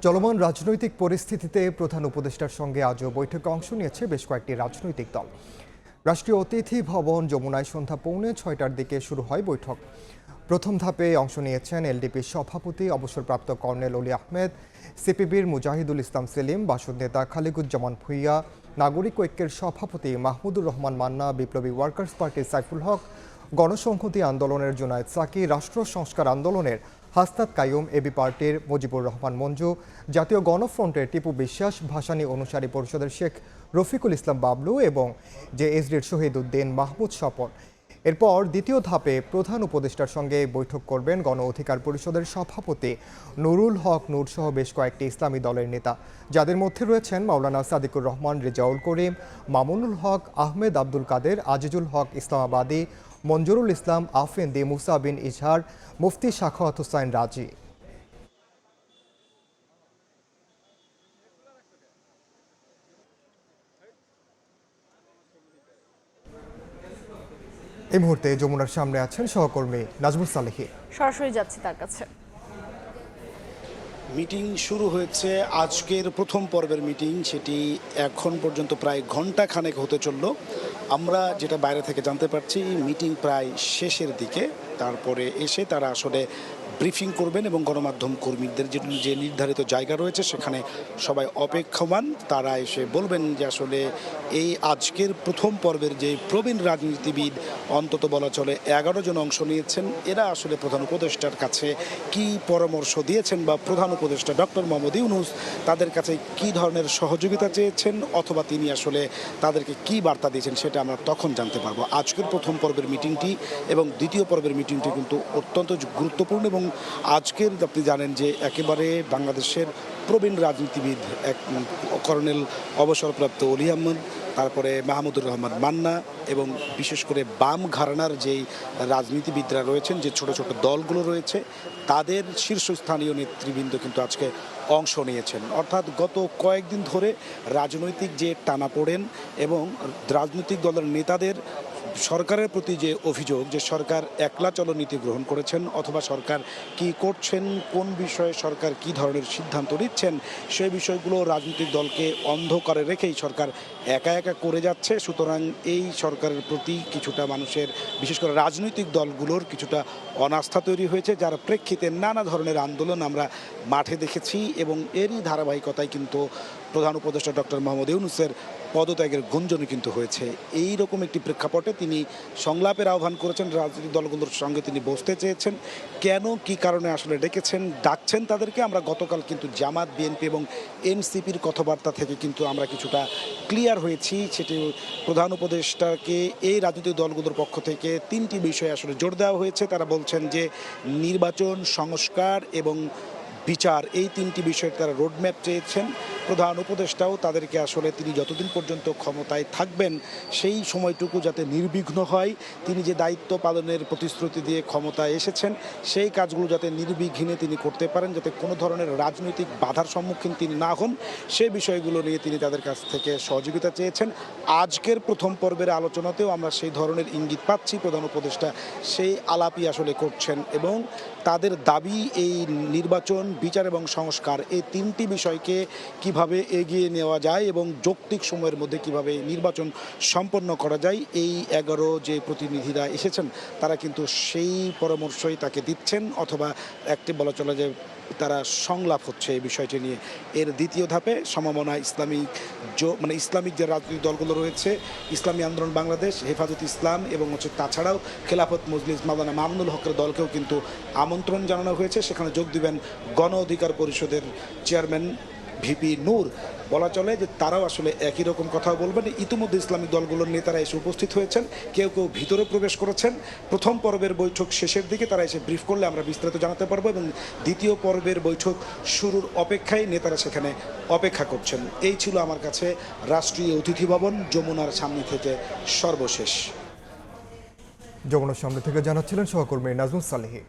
চলমান রাজনৈতিক পরিস্থিতিতে প্রধান উপদেষ্টার সঙ্গে আজও বৈঠকে অংশ নিয়েছে বেশ কয়েকটি রাজনৈতিক দল। রাষ্ট্রীয় অতিথি ভবন যমুনায় সন্ধ্যা 5:45-র দিকে শুরু হয় বৈঠক। প্রথম ধাপে অংশ নিয়েছেন এলডিপির সভাপতি অবসরপ্রাপ্ত কর্নেল অলি আহমেদ, সিপিবির মুজাহিদুল ইসলাম সেলিম, বাসদ নেতা খালিকুজ্জামান ভুঁইয়া, নাগরিক ঐক্যের সভাপতি মাহমুদুর রহমান মান্না, বিপ্লবী ওয়ার্কার্স পার্টির সাইফুল হক, গণসংহতি আন্দোলনের জুনায়েদ সাকি, রাষ্ট্র সংস্কার আন্দোলনের হাসনাত কাইয়ুম, এবি পার্টির মুজিবুর রহমান মঞ্জু, জাতীয় গণফ্রন্টের টিপু বিশ্বাস, ভাসানী অনুসারী পরিষদের শেখ রফিকুল ইসলাম বাবলু এবং জেএসডির শহীদ উদ্দিন মাহমুদ স্বপন। এরপর দ্বিতীয় ধাপে প্রধান উপদেষ্টার সঙ্গে বৈঠক করবেন গণ অধিকার পরিষদের সভাপতি নুরুল হক নূরসহ বেশ কয়েকটি ইসলামী দলের নেতা, যাদের মধ্যে রয়েছেন মাওলানা সাদিকুর রহমান, রেজাউল করিম, মামুনুল হক, আহমেদ আব্দুল কাদের, আজিজুল হক ইসলামাবাদী, মঞ্জুরুল ইসলাম আফেন্দি, মুসা বিন ইজহার, মুফতি সাখাওয়াত হোসাইন রাজি। এই মুহূর্তে যমুনার সামনে আছেন সহকর্মী নাজমুল সালেহী। সরাসরি যাচ্ছি তার কাছে। মিটিং শুরু হয়েছে, আজকের প্রথম পর্বের মিটিং, সেটি এখন পর্যন্ত প্রায় ঘন্টা খানেক হতে চলল। আমরা যেটা বাইরে থেকে জানতে পারছি, মিটিং প্রায় শেষের দিকে। তারপরে এসে তারা আসলে ব্রিফিং করবেন এবং গণমাধ্যম কর্মীদের যে নির্ধারিত জায়গা রয়েছে সেখানে সবাই অপেক্ষমান। তারা এসে বলবেন যে আসলে এই আজকের প্রথম পর্বের যে প্রবীণ রাজনীতিবিদ, অন্তত বলা চলে 11 জন অংশ নিয়েছেন, এরা আসলে প্রধান উপদেষ্টার কাছে কি পরামর্শ দিয়েছেন বা প্রধান উপদেষ্টা ডক্টর মোহাম্মদ ইউনূস তাদের কাছে কি ধরনের সহযোগিতা চেয়েছেন অথবা তিনি আসলে তাদেরকে কি বার্তা দিয়েছেন সেটা আমরা তখন জানতে পারবো। আজকের প্রথম পর্বের মিটিংটি এবং দ্বিতীয় পর্বের মিটিংটি কিন্তু অত্যন্ত গুরুত্বপূর্ণ এবং আজকের আপনি জানেন যে একেবারে বাংলাদেশের প্রবীণ রাজনীতিবিদ এক কর্নেল অবসরপ্রাপ্ত অলি আহমদ, তারপরে মাহমুদুর রহমান মান্না এবং বিশেষ করে বাম ঘরানার যেই রাজনীতিবিদরা রয়েছেন, যে ছোট ছোট দলগুলো রয়েছে, তাদের শীর্ষস্থানীয় নেতৃবৃন্দ কিন্তু আজকে অংশ নিয়েছেন। অর্থাৎ গত কয়েকদিন ধরে রাজনৈতিক যে টানাপোড়েন এবং রাজনৈতিক দলের নেতাদের সরকারের প্রতি যে অভিযোগ যে সরকার একলা চলনীতি গ্রহণ করেছেন অথবা সরকার কি করছেন, কোন বিষয়ে সরকার কি ধরনের সিদ্ধান্ত নিচ্ছেন, সেই বিষয়গুলো রাজনৈতিক দলকে অন্ধকারে রেখেই সরকার একা একা করে যাচ্ছে। সুতরাং এই সরকারের প্রতি কিছুটা মানুষের, বিশেষ করে রাজনৈতিক দলগুলোর কিছুটা অনাস্থা তৈরি হয়েছে, যার প্রেক্ষিতে নানা ধরনের আন্দোলন আমরা মাঠে দেখেছি এবং এরই ধারাবাহিকতায় কিন্তু প্রধান উপদেষ্টা ডক্টর মোহাম্মদ ইউনূসের পদত্যাগের গুঞ্জনও কিন্তু হয়েছে। এই রকম একটি প্রেক্ষাপটে তিনি সংলাপের আহ্বান করেছেন, রাজনৈতিক দলগুলোর সঙ্গে তিনি বসতে চেয়েছেন। কেন কি কারণে আসলে ডাকছেন তাদেরকে আমরা গতকাল কিন্তু জামাত, বিএনপি এবং এনসিপির কথাবার্তা থেকে কিন্তু আমরা কিছুটা ক্লিয়ার হয়েছি। সেটি প্রধান উপদেষ্টাকে এই রাজনৈতিক দলগুলোর পক্ষ থেকে 3টি বিষয়ে আসলে জোর দেওয়া হয়েছে। তারা বলছেন যে নির্বাচন, সংস্কার এবং বিচার, এই 3টি বিষয়ে তারা রোডম্যাপ চেয়েছেন। প্রধান উপদেষ্টাও তাদেরকে আসলে তিনি যতদিন পর্যন্ত ক্ষমতায় থাকবেন সেই সময়টুকু যাতে নির্বিঘ্ন হয়, তিনি যে দায়িত্ব পালনের প্রতিশ্রুতি দিয়ে ক্ষমতায় এসেছেন সেই কাজগুলো যাতে নির্বিঘ্নে তিনি করতে পারেন, যাতে কোনো ধরনের রাজনৈতিক বাধার সম্মুখীন তিনি না হন, সেই বিষয়গুলো নিয়ে তিনি তাদের কাছ থেকে সহযোগিতা চেয়েছেন। আজকের প্রথম পর্বের আলোচনাতেও আমরা সেই ধরনের ইঙ্গিত পাচ্ছি, প্রধান উপদেষ্টা সেই আলাপই আসলে করছেন এবং তাদের দাবি এই নির্বাচন, বিচার এবং সংস্কার, এই 3টি বিষয়কে কিভাবে এগিয়ে নেওয়া যায় এবং যৌক্তিক সময়ের মধ্যে কিভাবে নির্বাচন সম্পন্ন করা যায়, এই 11 যে প্রতিনিধিরা এসেছেন তারা কিন্তু সেই পরামর্শই তাকে দিচ্ছেন অথবা একটি বলা চলে যে তারা সংলাপ হচ্ছে এই বিষয়টি নিয়ে। এর দ্বিতীয় ধাপে সমমনা ইসলামিক যে রাজনৈতিক দলগুলো রয়েছে, ইসলামী আন্দোলন বাংলাদেশ, হেফাজত ইসলাম এবং তাছাড়াও খেলাফত মজলিস মাওলানা মামুনুল হকের দলকেও কিন্তু আমন্ত্রণ জানানো হয়েছে। সেখানে যোগ দিবেন গণ অধিকার পরিষদের চেয়ারম্যান ভিপি নূর। বলা চলে যে তারাও আসলে একই রকম কথা বলবেন। ইতিমধ্যে ইসলামিক দলগুলোর নেতারা এসে উপস্থিত হয়েছেন, কেউ কেউ ভিতরে প্রবেশ করেছেন। প্রথম পর্বের বৈঠক শেষের দিকে তারা এসে ব্রিফ করলে আমরা বিস্তারিত জানাতে পারবো এবং দ্বিতীয় পর্বের বৈঠক শুরুর অপেক্ষায় নেতারা সেখানে অপেক্ষা করছেন। এই ছিল আমার কাছে রাষ্ট্রীয় অতিথি ভবন যমুনার সামনে থেকে সর্বশেষ। যমুনার সামনে থেকে জানাচ্ছিলেন সহকর্মী নাজমুল সালেহী।